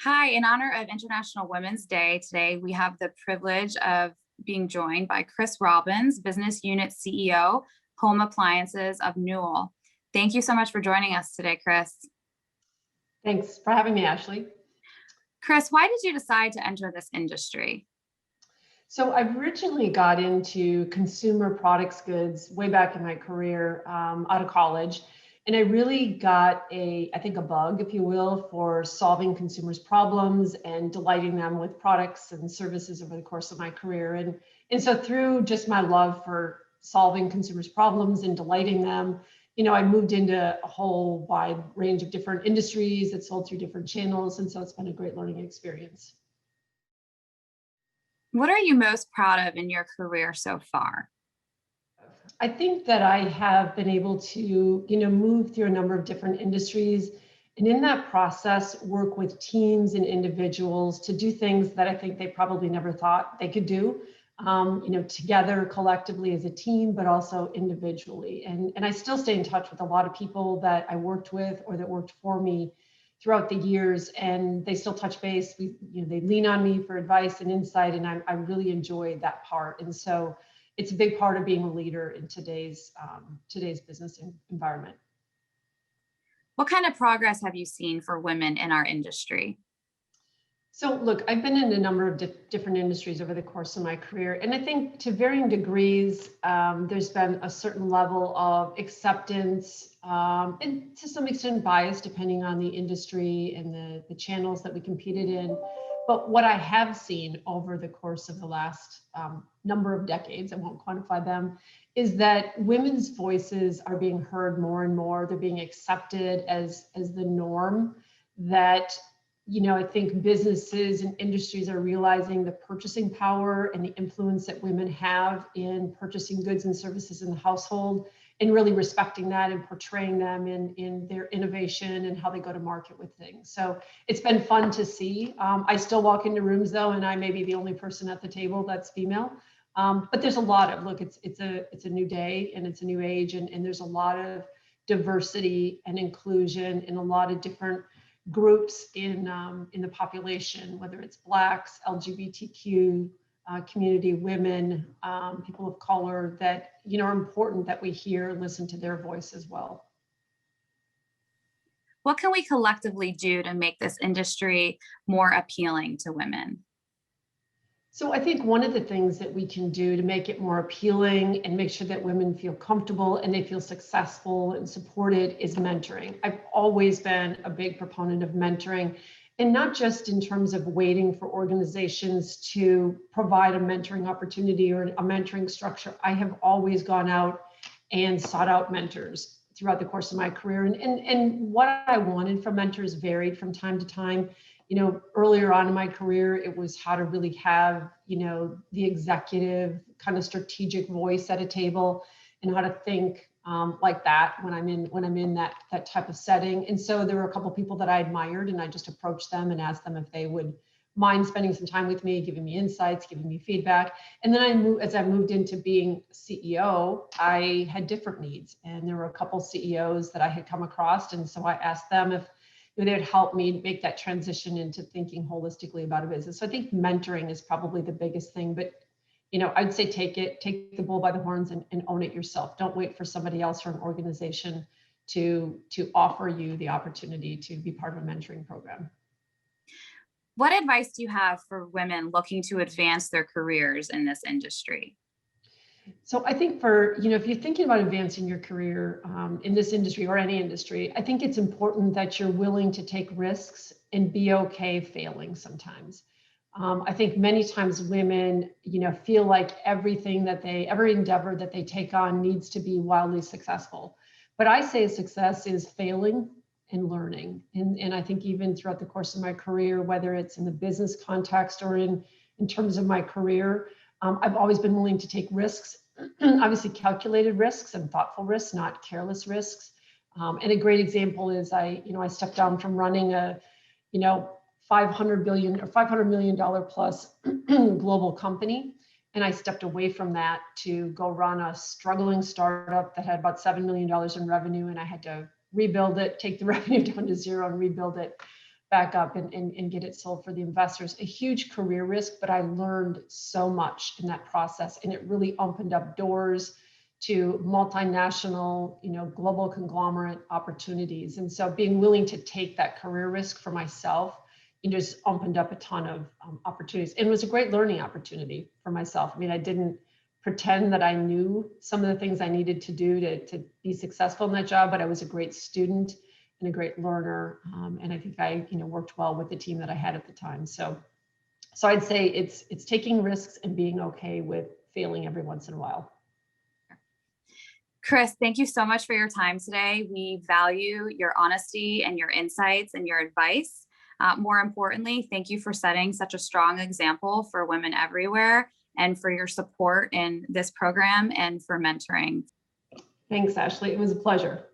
Hi, in honor of International Women's Day, today we have the privilege of being joined by Chris Robbins, Business Unit CEO, Home Appliances of Newell. Thank you so much for joining us today, Chris. Thanks for having me, Ashley. Chris, why did you decide to enter this industry? So I originally got into consumer products goods way back in my career out of college. And I really got I think a bug, if you will, for solving consumers' problems and delighting them with products and services over the course of my career. And so through just my love for solving consumers' problems and delighting them, I moved into a whole wide range of different industries that sold through different channels. And so it's been a great learning experience. What are you most proud of in your career so far? I think that I have been able to, move through a number of different industries, and in that process, work with teams and individuals to do things that I think they probably never thought they could do, together collectively as a team, but also individually. And I still stay in touch with a lot of people that I worked with or that worked for me throughout the years, and they still touch base. They lean on me for advice and insight, and I really enjoyed that part. And so it's a big part of being a leader in today's business environment. What kind of progress have you seen for women in our industry? So look, I've been in a number of different industries over the course of my career. And I think to varying degrees, there's been a certain level of acceptance and to some extent bias, depending on the industry and the channels that we competed in. But what I have seen over the course of the last number of decades, I won't quantify them, is that women's voices are being heard more and more. They're being accepted as the norm. That, I think businesses and industries are realizing the purchasing power and the influence that women have in purchasing goods and services in the household, and really respecting that and portraying them in their innovation and how they go to market with things. So it's been fun to see. I still walk into rooms though, and I may be the only person at the table that's female. But there's a lot of, look, it's a new day and it's a new age, and there's a lot of diversity and inclusion in a lot of different groups in the population, whether it's Blacks, LGBTQ, community, women, people of color, that are important that we hear and listen to their voice as well. What can we collectively do to make this industry more appealing to women? So I think one of the things that we can do to make it more appealing and make sure that women feel comfortable and they feel successful and supported is mentoring. I've always been a big proponent of mentoring. And not just in terms of waiting for organizations to provide a mentoring opportunity or a mentoring structure. I have always gone out and sought out mentors throughout the course of my career. And what I wanted from mentors varied from time to time. Earlier on in my career, it was how to really have, the executive kind of strategic voice at a table and how to think like that when I'm in that type of setting. And so there were a couple of people that I admired, and I just approached them and asked them if they would mind spending some time with me, giving me insights, giving me feedback. And then as I moved into being CEO, I had different needs, and there were a couple CEOs that I had come across, and so I asked them if they would help me make that transition into thinking holistically about a business. So I think mentoring is probably the biggest thing, but I'd say take the bull by the horns and own it yourself. Don't wait for somebody else or an organization to offer you the opportunity to be part of a mentoring program. What advice do you have for women looking to advance their careers in this industry? So I think if you're thinking about advancing your career in this industry or any industry, I think it's important that you're willing to take risks and be okay failing sometimes. I think many times women, feel like every endeavor that they take on needs to be wildly successful. But I say success is failing and learning. And I think even throughout the course of my career, whether it's in the business context or in terms of my career, I've always been willing to take risks, obviously calculated risks and thoughtful risks, not careless risks. And a great example is I stepped down from running a, $500 million plus global company And I stepped away from that to go run a struggling startup that had about $7 million in revenue. And I had to rebuild it, take the revenue down to zero and rebuild it back up and get it sold for the investors. A huge career risk, but I learned so much in that process. And it really opened up doors to multinational, global conglomerate opportunities. And so being willing to take that career risk for myself, it just opened up a ton of opportunities. And it was a great learning opportunity for myself. I mean, I didn't pretend that I knew some of the things I needed to do to be successful in that job, but I was a great student and a great learner. And I think I, worked well with the team that I had at the time. So I'd say it's taking risks and being okay with failing every once in a while. Chris, thank you so much for your time today. We value your honesty and your insights and your advice. More importantly, thank you for setting such a strong example for women everywhere and for your support in this program and for mentoring. Thanks, Ashley. It was a pleasure.